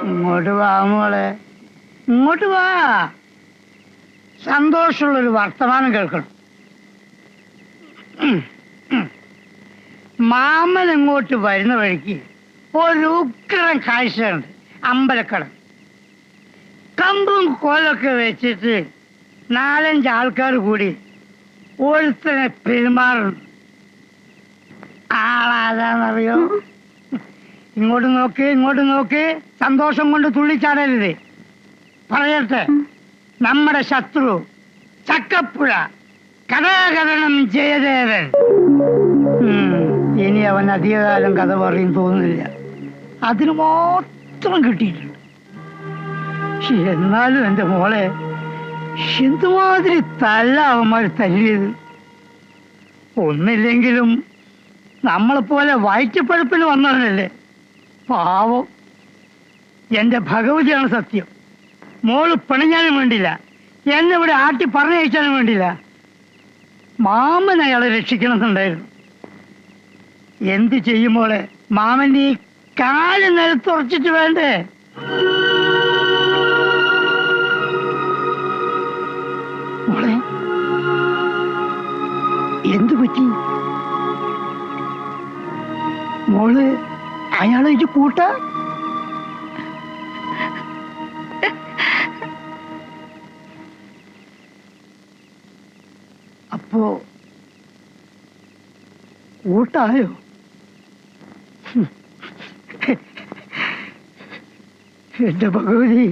ഇങ്ങോട്ട് വാ മോളെ, ഇങ്ങോട്ട് വാ. സന്തോഷമുള്ളൊരു വർത്തമാനം കേൾക്കണം. മാമൻ ഇങ്ങോട്ട് വരുന്ന വഴിക്ക് ഒരു ഉഗ്രം കാഴ്ചയുണ്ട്. അമ്പലക്കട കമ്പും കോലൊക്കെ വെച്ചിട്ട് 4-5 ആൾക്കാർ കൂടി ഒരുത്തനെ പെരുമാറുന്നു. ആളാരാന്നറിയോ? ഇങ്ങോട്ട് നോക്ക്, ഇങ്ങോട്ട് നോക്ക്. സന്തോഷം കൊണ്ട് തുള്ളിച്ചാടരുത്. പറയട്ടെ, നമ്മുടെ ശത്രു ചക്കപ്പുഴ കഥാകരണം ജയദേവൻ. ഇനി അവൻ അധികകാലം കഥ പറയും തോന്നുന്നില്ല. അതിന് മാത്രം കിട്ടിയിട്ടുണ്ട്. എന്നാലും എന്റെ മോളെ എന്തുമാതിരി തല്ല അവന്മാർ തല്ലിയത്. ഒന്നില്ലെങ്കിലും നമ്മളെപ്പോലെ വയറ്റപ്പഴുപ്പിന് വന്നവനല്ലേ. പാവം. എന്റെ ഭഗവതിയാണ് സത്യം. മോള് പിണഞ്ഞാലും വേണ്ടില്ല, എന്നെ ഇവിടെ ആട്ടി പറഞ്ഞയച്ചാലും വേണ്ടില്ല. മാമൻ അയാളെ രക്ഷിക്കണമെന്നുണ്ടായിരുന്നു. എന്ത് ചെയ്യുമ്പോളെ മാമന്റെ ഈ കാല് നിലത്തുറച്ചിട്ട് വേണ്ടേ? മോളെ എന്തു പറ്റി? മോള് അയാളെ കൂട്ട? അപ്പോ കൂട്ടായോ? എന്റെ ഭഗവതി.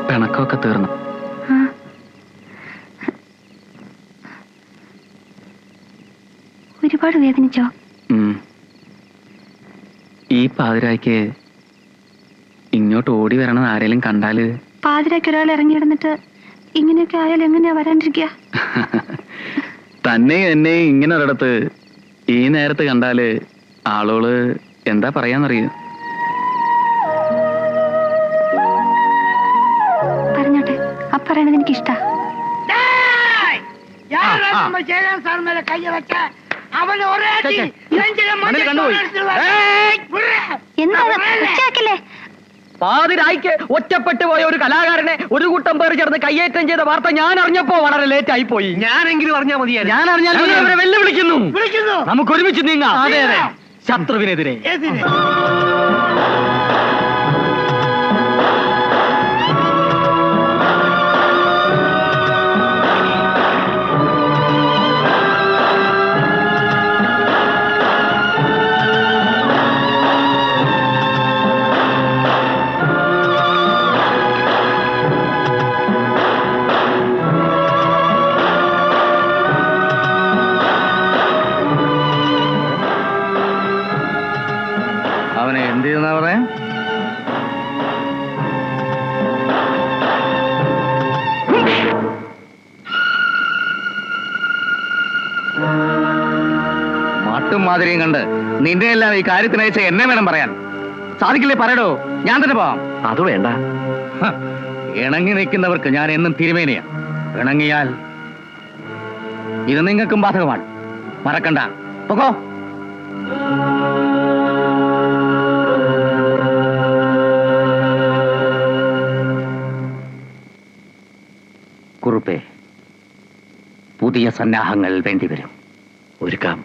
പിണക്കമൊക്കെ തീർന്നു. ഒരുപാട് വേദനിച്ചോ? ഈ പാതിരായ്ക്ക് ഇങ്ങോട്ട് ഓടി വരണം ആരെങ്കിലും കണ്ടാല്? പാതിരായ്ക്ക് ഒരാൾ ഇറങ്ങിയിടന്നിട്ട് ഇങ്ങനെയൊക്കെ ആയാൽ എങ്ങനെയാ വരാണ്ടിരിക്കുക? തന്നെ എന്നെ ഇങ്ങനെ ഒരിടത്ത് ഈ നേരത്ത് കണ്ടാല് ആളുകള് എന്താ പറയാന്നറിയോ? പറഞ്ഞോട്ടെ, പറയണത് എനിക്ക് ഇഷ്ടാ. പാതിരായ്ക്ക് ഒറ്റപ്പെട്ടു പോയ ഒരു കലാകാരനെ ഒരു കൂട്ടം പേർ ചേർന്ന് കയ്യേറ്റം ചെയ്ത വാർത്ത ഞാൻ അറിഞ്ഞപ്പോ വളരെ ലേറ്റ് ആയി പോയി. ഞാനെങ്കിലും അറിഞ്ഞാൽ മതിയായിരുന്നു. ഞാൻ അറിഞ്ഞാൽ അവരെ വെല്ലുവിളിക്കുന്നു. നമുക്ക് ഒരുമിച്ച് നീങ്ങാം. അതെ അതെ, ശത്രുവിനെതിരെ. അവനെ എന്ത് ചെയ്യുന്ന പറയാ? മാട്ടും മാതിരിയും കണ്ട് നിന്റെ എല്ലാം ഈ കാര്യത്തിനയച്ച എന്നെ വേണം പറയാൻ. സാധിക്കില്ലേ? പറയടോ, ഞാൻ തന്നെ പോവാം. അത് വേണ്ട. ഇണങ്ങി നിൽക്കുന്നവർക്ക് ഞാൻ എന്നും തിരുമേനിയാ. ഇണങ്ങിയാൽ ഇത് നിങ്ങൾക്കും ബാധകമാണ്. മറക്കണ്ട. പൊക്കോ. കുറുപ്പേ, പുതിയ സന്നാഹങ്ങൾ വേണ്ടിവരും. ഒരുക്കാം.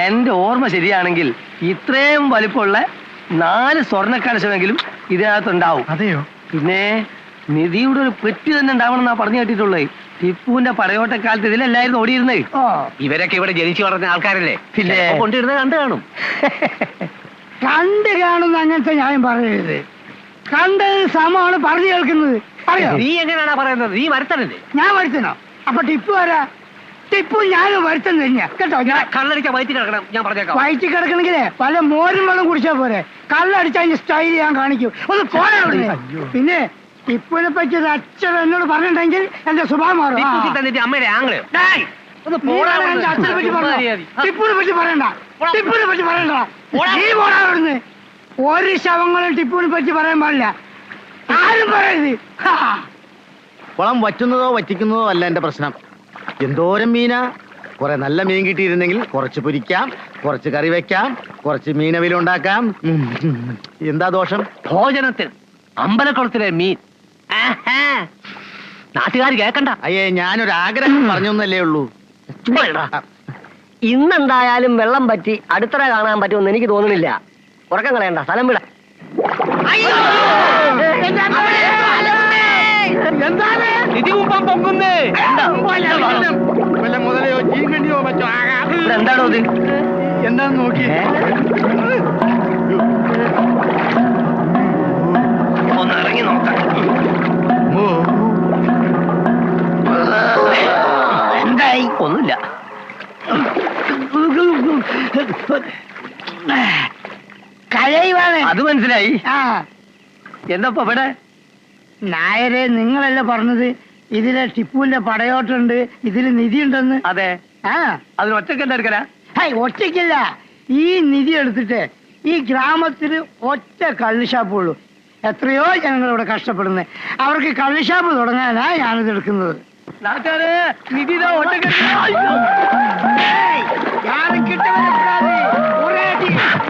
എന്റെ ഓർമ്മ ശരിയാണെങ്കിൽ ഇത്രയും വലിപ്പമുള്ള 4 സ്വർണ്ണ കലശമെങ്കിലും ഇതിനകത്തുണ്ടാവും. അതെയോ? പിന്നെ നിധിയുടെ ഒരു പെട്ടി തന്നെ ഉണ്ടാവണം എന്നാ പറഞ്ഞു കേട്ടിട്ടുള്ളത്. ടിപ്പുവിന്റെ പടയോട്ടക്കാലത്ത് ഇതിലല്ലായിരുന്നു ഓടിയിരുന്നത്. ഇവരൊക്കെ ഇവിടെ ജനിച്ചു വളർന്ന ആൾക്കാരല്ലേ, പിന്നെ കൊണ്ടിരുന്നത് കണ്ടു കാണും. കണ്ട് കാണുന്ന അങ്ങനത്തെ ന്യായം പറയരുത്. കണ്ടത് സമമാണ് പറഞ്ഞു കേൾക്കുന്നത്. അറിയോ? നീ എങ്ങനെയാണാ പറയുന്നത്? നീ വരുത്തണല്ലേ? ഞാൻ വരുത്തണോ? അപ്പൊ ടിപ്പു ആരാ? ടിപ്പു ഞാനും വരുത്തം തന്നെയാ കേട്ടോ. ഞാൻ കള്ളടിച്ച വയറ്റി കിടക്കണം, ഞാൻ പറഞ്ഞേക്കാം. വയറ്റി കിടക്കണെങ്കിലേ പല മോരും വെള്ളം കുടിച്ചാ പോരെ. കള്ളടിച്ച അതിന്റെ സ്റ്റൈൽ ഞാൻ കാണിക്കും. ഒന്ന് പോരാ. പിന്നെ ടിപ്പുവിനെ പറ്റി ഒരു അച്ഛൻ എന്നോട് പറഞ്ഞിട്ടുണ്ടെങ്കിൽ എന്റെ സ്വഭാവം മാറും. അമ്മയുടെ ആംഗ്ലോ അച്ഛനെ പറ്റി പറഞ്ഞോ? ടിപ്പുവിനെ പറ്റി പറയണ്ട. ടിപ്പുവിനെ പറ്റി പറയണ്ട. നീ പോരാ അവിടുന്ന്. ഒരു ശവങ്ങളും ടിപ്പുവിനെ പറ്റി പറയാൻ പാടില്ല. ആരും പറയരുത്. കുളം വറ്റുന്നതോ വറ്റിക്കുന്നതോ അല്ല എന്റെ പ്രശ്നം. എന്തോരം മീനാ. കുറെ നല്ല മീൻ കിട്ടിയിരുന്നെങ്കിൽ കുറച്ച് പൊരിക്കാം, കുറച്ച് കറി വെക്കാം, കുറച്ച് മീനവിലുണ്ടാക്കാം. എന്താ ദോഷം? ഭോജനത്തിൽ അമ്പലക്കുളത്തിലെ മീൻ നാട്ടുകാർ കേക്കണ്ട. അയ്യേ, ഞാനൊരു ആഗ്രഹം പറഞ്ഞൊന്നല്ലേ ഉള്ളൂ. ഇന്നെന്തായാലും വെള്ളം പറ്റി അടുത്തറ കാണാൻ പറ്റുമെന്ന് എനിക്ക് തോന്നുന്നില്ല. ഉറക്കം കളയണ്ട, സ്ഥലം വിട. എന്താണോ ഇത്? എന്താന്ന് നോക്കി ഒന്ന് ഇറങ്ങി നോക്കാം. എന്തായി? ഒന്നുമില്ല. കഴിവാണ്. അത് മനസ്സിലായി. ആ എന്താ ഇവിടെ? നായരെ, നിങ്ങളല്ലേ പറഞ്ഞത് ഇതിലെ ടിപ്പുവിന്റെ പടയോട്ടുണ്ട്, ഇതില് നിധി ഉണ്ടെന്ന്? അതെ. ആ അതിന് ഒറ്റക്ക് എന്താ എടുക്കല? ഒറ്റയ്ക്കില്ല. ഈ നിധി എടുത്തിട്ട് ഈ ഗ്രാമത്തിൽ ഒറ്റ കള്ളുഷാപ്പുള്ളൂ. എത്രയോ ജനങ്ങൾ ഇവിടെ കഷ്ടപ്പെടുന്നത്. അവർക്ക് കള്ളുഷാപ്പ് തുടങ്ങാനാ ഞാനിത് എടുക്കുന്നത്. നിധി யாரும் கிட்ட வரக்கூடாது. ஒரே அடி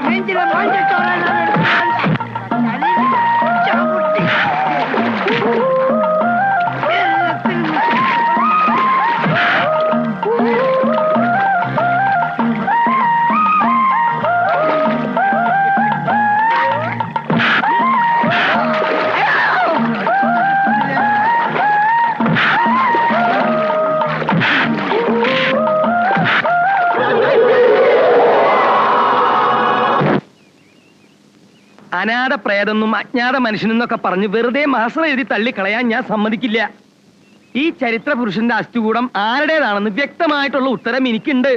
நெஞ்சில மாஞ்சிட்டோம். അനാഥ പ്രേതെന്നും അജ്ഞാത മനുഷ്യനെന്നൊക്കെ പറഞ്ഞ് വെറുതെ മാസം എഴുതി തള്ളിക്കളയാൻ ഞാൻ സമ്മതിക്കില്ല. ഈ ചരിത്ര പുരുഷന്റെ അസ്ഥികൂടം ആരുടേതാണെന്ന് വ്യക്തമായിട്ടുള്ള ഉത്തരം എനിക്കുണ്ട്.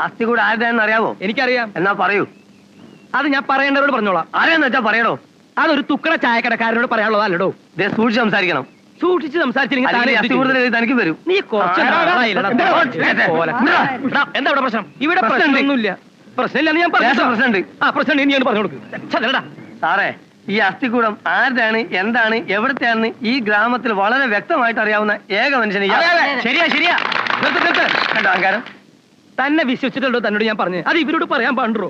അസ്ഥികൂടം ആരുടേതെന്ന് അറിയാവോ? എനിക്കറിയാം. എന്നാ പറയൂ. അത് ഞാൻ പറയേണ്ടവരോട് പറഞ്ഞോളാം. ആരെന്ന് വെച്ചാ പറയണോ? അതൊരു തുക്കട ചായക്കടക്കാരനോട് പറയാനുള്ളതല്ലടോ. സൂക്ഷിച്ച് സംസാരിക്കണം. സൂക്ഷിച്ച് സംസാരിച്ചില്ലെങ്കിൽ തനിക്ക് വരും. നീ കുറച്ച് എന്താ ഇവിടെ പ്രശ്നം? ഇവിടെ പ്രശ്നമൊന്നുമില്ല. പ്രശ്നമില്ലെന്ന് ഞാൻ പറഞ്ഞു. പ്രശ്നമുണ്ട്. ആ പ്രശ്നം നീ പറഞ്ഞു കൊടുക്കും. സാറേ, ഈ അസ്ഥികൂടം ആരുടെയാണ്, എന്താണ്, എവിടത്തെയാണെന്ന് ഈ ഗ്രാമത്തിൽ വളരെ വ്യക്തമായിട്ട് അറിയാവുന്ന ഏക മനുഷ്യന്. ശരിയാ ശരിയാ. കണ്ടോ അഹങ്കാരം? തന്നെ വിശ്വസിച്ചിട്ടുണ്ടോ തന്നോട് ഞാൻ പറഞ്ഞു? അത് ഇവരോട് പറയാൻ പാടുണ്ടോ?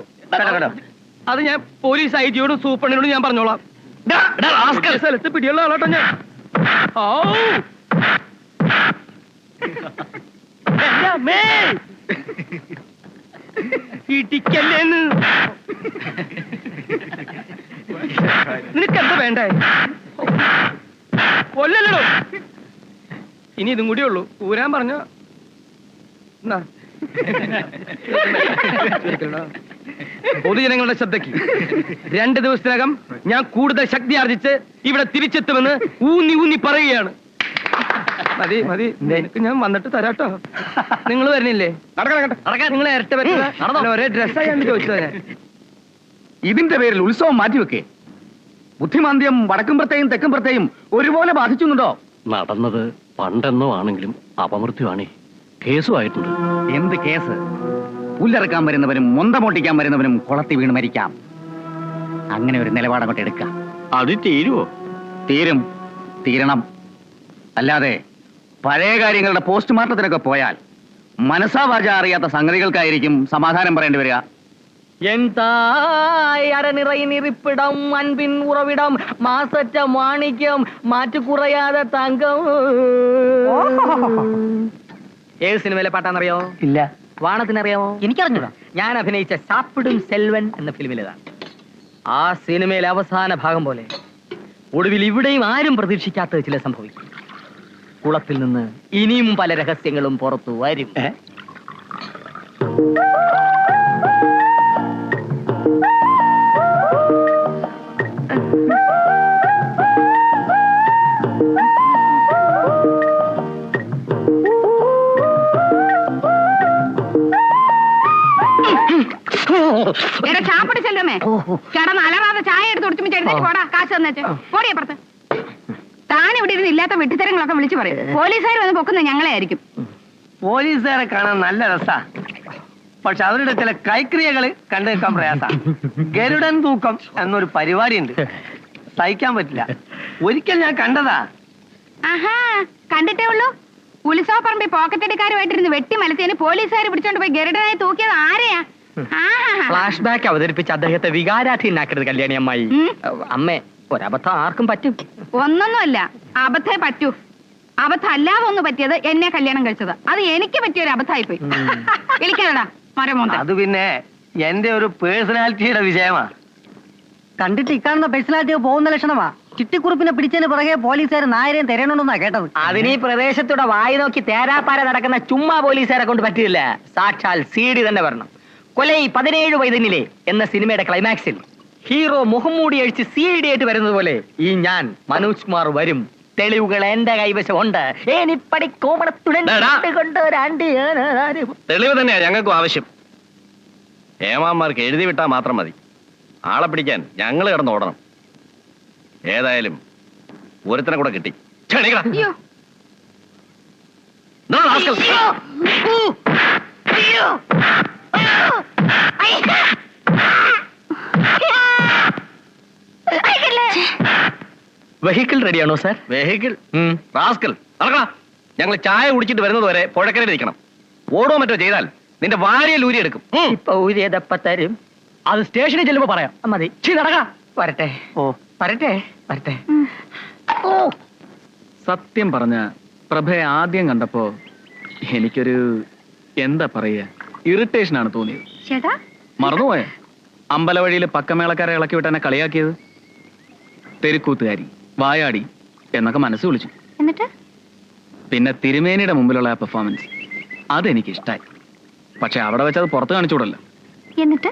അത് ഞാൻ പോലീസ് ഐജിയോടും സൂപ്രണ്ടിനോടും ഞാൻ പറഞ്ഞോളാം. സ്ഥലത്ത് പിടിയുള്ള ആളോട്ടോ ഞാൻ. ഓ ഇടിക്കല്ലേന്ന്. നിനക്കെന്താ വേണ്ടേ? കൊല്ലല്ലോ. ഇനി ഇതും കൂടിയേ ഉള്ളൂ. ഊരാൻ പറഞ്ഞ പൊതുജനങ്ങളുടെ ശ്രദ്ധയ്ക്ക് 2 ദിവസത്തിനകം ഞാൻ കൂടുതൽ ശക്തി ആർജിച്ച് ഇവിടെ തിരിച്ചെത്തുമെന്ന് ഊന്നി ഊന്നി പറയുകയാണ്. മതി മതി, ഞാൻ വന്നിട്ട് തരാട്ടോ. നിങ്ങൾ വരുന്നില്ലേ? നിങ്ങൾ ഇരട്ട പറ്റില്ല. ഒരേ ഡ്രസ്സായി ചോദിച്ചത് ഞാൻ. ഇതിന്റെ പേരിൽ ഉത്സവം മാറ്റിവെക്കേ. ബുദ്ധിമാന്ദ്യം വടക്കുംപുറത്തെയും തെക്കുംപുറത്തെയും ഒരുപോലെ ബാധിച്ചുണ്ടോ? നടന്നത് പണ്ടെന്നോ ആണെങ്കിലും അപമൃത്യുവാണേ. കേസുമായിട്ടുണ്ട്. എന്ത് കേസ്? പുല്ലിറക്കാൻ വരുന്നവനും മൊന്തമോട്ടിക്കാൻ വരുന്നവനും കുളത്തി വീണ് മരിക്കാം. അങ്ങനെ ഒരു നിലപാടങ്ങോട്ട് എടുക്കാം. അത് തീരുവോ? തീരും, തീരണം. അല്ലാതെ പഴയ കാര്യങ്ങളുടെ പോസ്റ്റ്മോർട്ടത്തിനൊക്കെ പോയാൽ മനസാവാച അറിയാത്ത സംഗതികൾക്കായിരിക്കും സമാധാനം പറയേണ്ടി വരിക. என் தாய் அறநிறை நிறிப்பிடம் அன்பின் உறவிடம் மாசற்ற மாணிக்கம் மாற்று குறையாத தங்கம். ഏത് സിനിമയിലെ പാട്ടാന്നറിയോ? இல்ல. വാണത്തിനറിയാമോ? എനിക്കറിഞ്ഞൂടാ. ഞാൻ അഭിനയിച്ച സാപ്പിടും സെൽവൻ എന്ന ഫിലിമിലേതാണ്. ആ സിനിമയിലെ അവസാന ഭാഗം പോലെ ഒടുവിൽ ഇവിടെയും ആരും പ്രതീക്ഷിക്കാത്തത് ചില സംഭവിക്കും. കുളത്തിൽ നിന്ന് ഇനിയും പല രഹസ്യങ്ങളും പുറത്തു വരും. ചാപ്പിടി ചെല്ലുമേ കിടന്ന് അലറാതെ ചായ എടുത്ത് കുടിച്ചുമ്പോ എഴുന്നേറ്റ് പോടാ, കാശ് തന്നേച്ച് പോടിയ പുറത്ത്. താൻ ഇവിടെ ഇരുന്ന് ഇല്ലാത്ത വെട്ടിത്തരങ്ങളൊക്കെ വിളിച്ചു പറയും. പോലീസുകാർ വന്ന് പൊക്കുന്നത് ഞങ്ങളെ ആയിരിക്കും. പോലീസുകാരെ കാണാൻ നല്ല രസാ, പക്ഷെ അവരുടെ ചില കൈക്രിയകൾ കണ്ടു നിൽക്കാൻ പ്രയാസ. ഗരുഡൻ തൂക്കം എന്നൊരു പരിപാടി ഉണ്ട്, സഹിക്കാൻ പറ്റില്ല. ഒരിക്കൽ ഞാൻ കണ്ടതാ. ആഹാ, കണ്ടിട്ടേ ഉള്ളൂ. ഉത്സവപ്പറമ്പി പോക്കറ്റടിക്കാരുമായിട്ടിരുന്ന് വെട്ടി മലത്തേന് പോലീസുകാർ പിടിച്ചോണ്ട് പോയി ഗരുഡനായി തൂക്കിയത് ആരെയാ? ഫ്ലാഷ് ബാക്ക് അവതരിപ്പിച്ച് അദ്ദേഹത്തെ വികാരാധീനാക്കരുത് കല്യാണി അമ്മായി. അമ്മേ, ഒരബദ്ധം ആർക്കും പറ്റും. ഒന്നൊന്നുമല്ല, അബദ്ധേ പറ്റൂ. അബദ്ധം അല്ലാതെ ഒന്ന് പറ്റിയത് എന്നെ കല്യാണം കഴിച്ചത്. അത് എനിക്ക് പറ്റിയ ഒരു അബദ്ധമായി പോയി. വിളിക്കാനടാ മരമോന്ത. അത് പിന്നെ എന്റെ ഒരു പേഴ്സണാലിറ്റിയുടെ വിഷയമാ. കണ്ടിട്ട് ഇക്കാണുന്ന പേഴ്സണാലിറ്റി പോകുന്ന ലക്ഷണമാ. ചിട്ടിക്കുറിപ്പിനെ പിടിച്ചതിന് പുറകെ പോലീസുകാർ നായരെയും തിരയണമെന്നാ കേട്ടത്. അതിന് ഈ പ്രദേശത്തൂടെ വായി നോക്കി തേരാപ്പാര നടക്കുന്ന ചുമ്മാ പോലീസുകാരെ കൊണ്ട് പറ്റിയില്ല. സാക്ഷാൽ CD തന്നെ വരണം. കൊലൈ 17 വൈതന്നിലെ എന്ന സിനിമയുടെ ക്ലൈമാക്സിൽ ഹീറോ മുഖംമൂടി അഴിച്ച് CD ആയിട്ട് വരുന്നത് പോലെ ഈ ഞാൻ മനോജ് കുമാർ വരും. തെളിവുകൾ എന്റെ കൈവശമുണ്ട്. തെളിവ് തന്നെയാ ഞങ്ങൾക്കും ആവശ്യം. ഏമാന്മാർക്ക് എഴുതി വിട്ടാൽ മാത്രം മതി. ആളെ പിടിക്കാൻ ഞങ്ങൾ കിടന്ന് ഓടണം. ഏതായാലും ഒരുത്തനെ കൂടെ കിട്ടി. അയ്യോ വെഹിക്കിൾ റെഡിയാണോ സാർ? വെഹിക്കിൾ റാസ്കൽ നടക്കണ. ഞങ്ങൾ ചായ കുടിച്ചിട്ട് വരുന്നത് വരെ പുഴക്കരയിൽ ഇരിക്കണം. ഓടോ മറ്റോ ചെയ്താൽ നിന്റെ വാരിയൽ ഊരി എടുക്കും. ഇപ്പൊ ഊരിയതപ്പ തരും. അത് സ്റ്റേഷനിൽ ചെല്ലുമ്പോ പറയാം. മതി. നടക്കാം. വരട്ടെ. ഓ വരട്ടെ വരട്ടെ. സത്യം പറഞ്ഞ പ്രഭയെ ആദ്യം കണ്ടപ്പോ എനിക്കൊരു എന്താ പറയുക, ഇറിറ്റേഷൻ ആണ് തോന്നിയത്. ചേട്ടാ മറന്നുപോയ അമ്പലവഴിയിൽ പക്കമേളക്കാരെ ഇളക്കി വിട്ട് എന്നെ കളിയാക്കിയത്. തെരുക്കൂത്തുകാരി, വായാടി എന്നൊക്കെ മനസ്സ് വിളിച്ചു. എന്നിട്ട് പിന്നെ തിരുമേനിയുടെ മുമ്പിലുള്ള ആ പെർഫോമൻസ് അതെനിക്ക് ഇഷ്ടായി. പക്ഷെ അവിടെ വെച്ച് അത് പുറത്ത് കാണിച്ചൂടല്ലോ. എന്നിട്ട്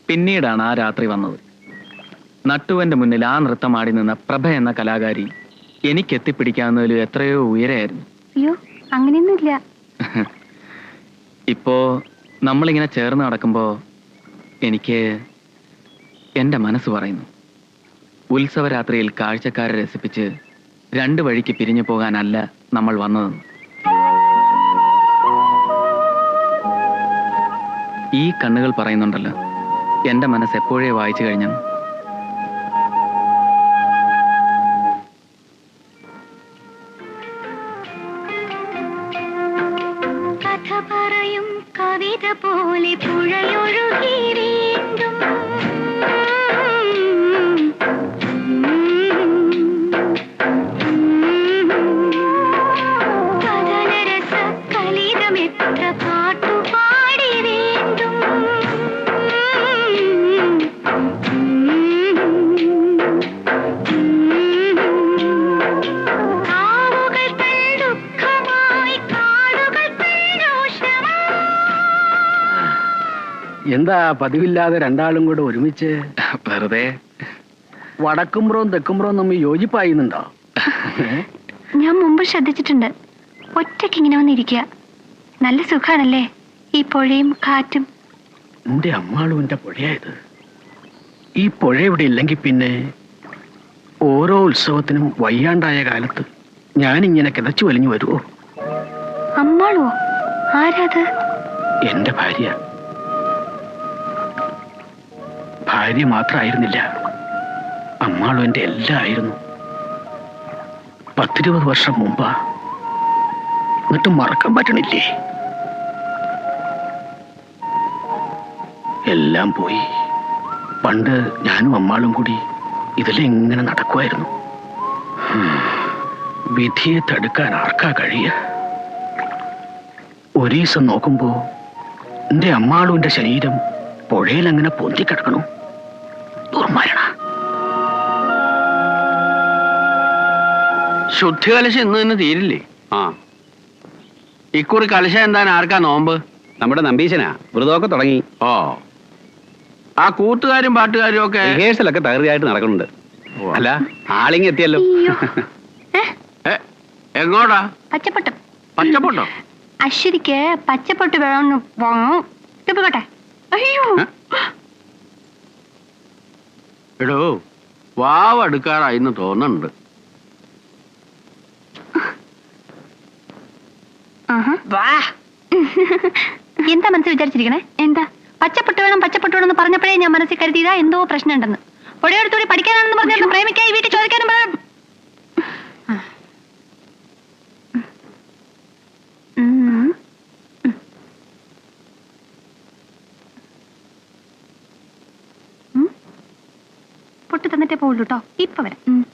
പിന്നീടാണ് ആ രാത്രി വന്നത്. നട്ടുവന്റെ മുന്നിൽ ആ നൃത്തം ആടി നിന്ന പ്രഭ എന്ന കലാകാരി എനിക്ക് എത്തിപ്പിടിക്കാവുന്നതിലും എത്രയോ ഉയരെയായിരുന്നു. അയ്യോ അങ്ങനെയൊന്നുമില്ല. ഇപ്പോ നമ്മളിങ്ങനെ ചേർന്ന് നടക്കുമ്പോ എനിക്ക് എന്റെ മനസ്സ് പറയുന്നു, ഉത്സവരാത്രിയിൽ കാഴ്ചക്കാരെ രസിപ്പിച്ച് രണ്ട് വഴിക്ക് പിരിഞ്ഞു പോകാനല്ല നമ്മൾ വന്നതെന്ന്. ഈ കണ്ണുകൾ പറയുന്നുണ്ടല്ലോ എന്റെ മനസ്സ് എപ്പോഴേ വായിച്ചു കഴിഞ്ഞെന്ന്. കഥ പറയും കവിത പോലെ പുഴയൊഴുകി വീണ്ടും കഥനരസ കലിതമെത്ര പാട്ടുപാടി വീണ്ടും ആവുകൾ തൻ ദുഃഖമായി കാടുകൾ തൻ രോഷമായി. എന്താ പതിവില്ലാതെ രണ്ടാളും കൂടെ ഒരുമിച്ച്? വെറുതെ. വടക്കുംപുറവും തെക്കുംപുറവും തമ്മിൽ യോജിപ്പായിരുന്നുണ്ടോ? ഞാൻ മുമ്പ് ശ്രദ്ധിച്ചിട്ടുണ്ട്. ഒറ്റയ്ക്ക് ഇങ്ങനെ വന്നിരിക്കുക നല്ല സുഖാണല്ലേ, ഈ പുഴയും കാറ്റും. എന്റെ അമ്മാളും എന്റെ പുഴയായത്. ഈ പുഴ ഇവിടെ ഇല്ലെങ്കിൽ പിന്നെ ഓരോ ഉത്സവത്തിനും വയ്യാണ്ടായ കാലത്ത് ഞാനിങ്ങനെ കിതച്ചു വലിഞ്ഞു വരുമോ? അമ്മാളോ? ആരാത്? എന്റെ ഭാര്യ. ഭാര്യ മാത്രമായിരുന്നില്ല, അമ്മാളും എന്റെ എല്ലാം ആയിരുന്നു. 10-20 വർഷം മുമ്പാ. എന്നിട്ടും മറക്കാൻ പറ്റണില്ലേ? എല്ലാം പോയി. പണ്ട് ഞാനും അമ്മാളും കൂടി ഇതിലെങ്ങനെ നടക്കുമായിരുന്നു. വിധിയെ തടുക്കാൻ ആർക്കാ കഴിയ? ഒരു ദിവസം നോക്കുമ്പോ എന്റെ അമ്മാളുവിന്റെ ശരീരം പുഴയിൽ അങ്ങനെ പൊന്തിക്കിടക്കണു. ദുർമരണ. ശുദ്ധി കലശം ഇന്ന് തന്നെ തീരില്ലേ? ആ, ഇക്കുറി കലശം എന്താണ്? ആർക്കാ നോമ്പ്? നമ്മുടെ നമ്പീശനാ, വ്രതമൊക്കെ തുടങ്ങി. ഓ, ആ കൂട്ടുകാരും പാട്ടുകാരും ഒക്കെ റിഹേഴ്സലൊക്കെ തകൃതിയായിട്ട് നടക്കുന്നുണ്ട്. അല്ല, ആളിങ് എത്തിയല്ലോ. എങ്ങോട്ടാ? പച്ചപ്പൊട്ട്. പച്ചപ്പൊട്ടോ? അശ്വതിക്ക് പച്ചപ്പൊട്ട് വേണമെന്ന് വാങ്ങും. ഇപ്പോട്ടെ. അയ്യോ, എടോ, വാവ് അടുക്കാറായിന്ന് തോന്നുന്നുണ്ട്. എന്താ മനസ്സിൽ വിചാരിച്ചിരിക്കണേ? എന്താ പച്ചപ്പൊട്ട് വേണം പച്ചപ്പൊട്ട് വേണം എന്ന് പറഞ്ഞപ്പോഴേ ഞാൻ മനസ്സിൽ കരുതിയതാ എന്തോ പ്രശ്നമുണ്ടെന്ന്. പൊടിയെടുത്തൂടി പഠിക്കാനാണെന്ന് പറഞ്ഞു, പ്രേമിക്കായി വീട്ടിൽ ചോദിക്കാനും പൊട്ട് തന്നിട്ടേ പോകുള്ളൂ കേട്ടോ. ഇപ്പൊ വരാം.